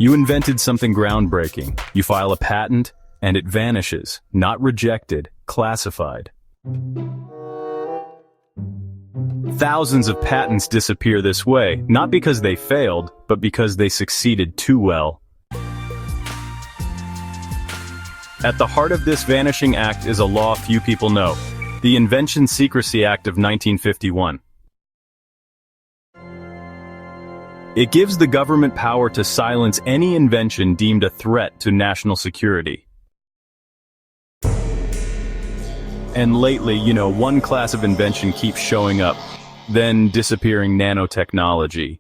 You invented something groundbreaking. You file a patent, and it vanishes. Not rejected, classified. Thousands of patents disappear this way, not because they failed, but because they succeeded too well. At the heart of this vanishing act is a law few people know, the Inventions Secrecy Act of 1951. It gives the government power to silence any invention deemed a threat to national security. And lately, one class of invention keeps showing up, then disappearing: nanotechnology.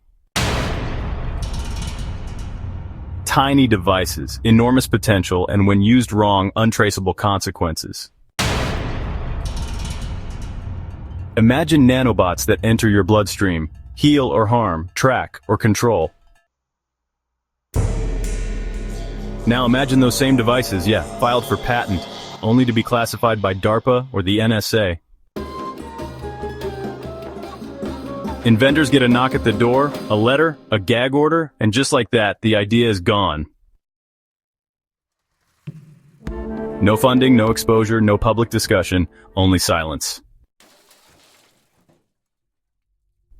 Tiny devices, enormous potential, and when used wrong, untraceable consequences. Imagine nanobots that enter your bloodstream, heal or harm, track or control. Now imagine those same devices, filed for patent, only to be classified by DARPA or the NSA. Inventors get a knock at the door, a letter, a gag order, and just like that, the idea is gone. No funding, no exposure, no public discussion, only silence.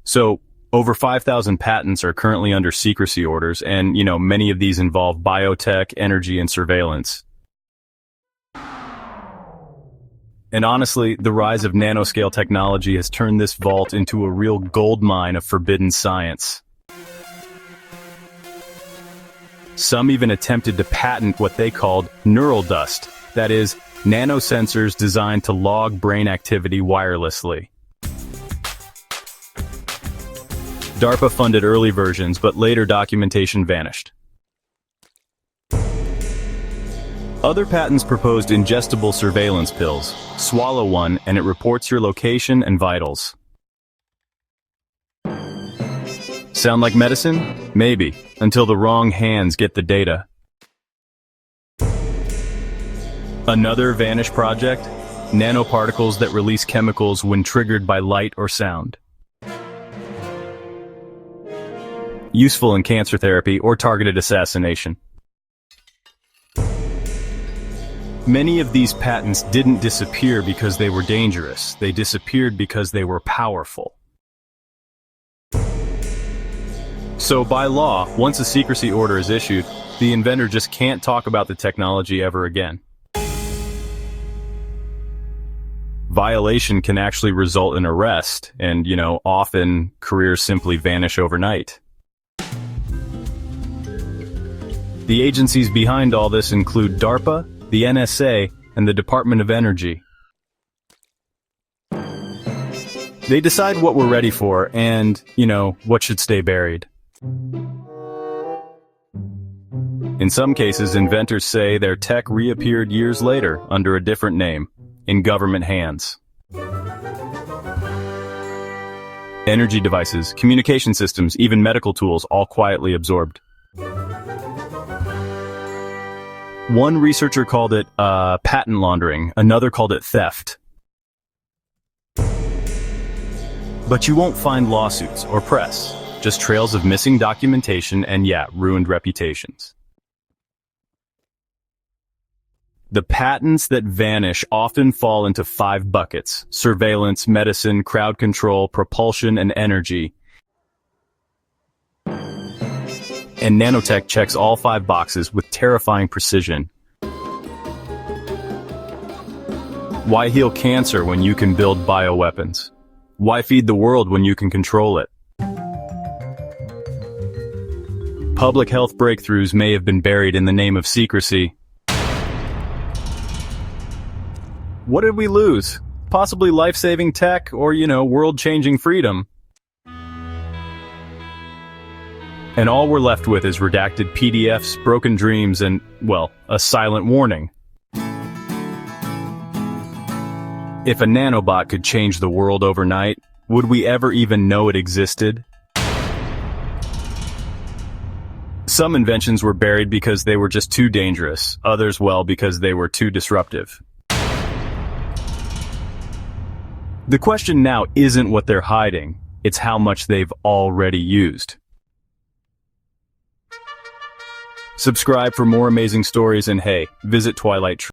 So, over 5,000 patents are currently under secrecy orders, and, many of these involve biotech, energy, and surveillance. And honestly, the rise of nanoscale technology has turned this vault into a real goldmine of forbidden science. Some even attempted to patent what they called neural dust, that is, nanosensors designed to log brain activity wirelessly. DARPA funded early versions, but later documentation vanished. Other patents proposed ingestible surveillance pills. Swallow one, and it reports your location and vitals. Sound like medicine? Maybe, until the wrong hands get the data. Another vanished project? Nanoparticles that release chemicals when triggered by light or sound. Useful in cancer therapy or targeted assassination. Many of these patents didn't disappear because they were dangerous. They disappeared because they were powerful. So by law, once a secrecy order is issued, the inventor just can't talk about the technology ever again. Violation can actually result in arrest, and, often careers simply vanish overnight. The agencies behind all this include DARPA, the NSA, and the Department of Energy. They decide what we're ready for and, what should stay buried. In some cases, inventors say their tech reappeared years later under a different name, in government hands. Energy devices, communication systems, even medical tools, all quietly absorbed. One researcher called it patent laundering, another called it theft. But you won't find lawsuits or press, just trails of missing documentation and, ruined reputations. The patents that vanish often fall into 5 buckets: surveillance, medicine, crowd control, propulsion, and energy. And nanotech checks all 5 boxes with terrifying precision. Why heal cancer when you can build bioweapons? Why feed the world when you can control it? Public health breakthroughs may have been buried in the name of secrecy. What did we lose? Possibly life-saving tech or, world-changing freedom. And all we're left with is redacted PDFs, broken dreams, and, a silent warning. If a nanobot could change the world overnight, would we ever even know it existed? Some inventions were buried because they were just too dangerous, others, because they were too disruptive. The question now isn't what they're hiding, it's how much they've already used. Subscribe for more amazing stories and hey, visit Twilight Truths.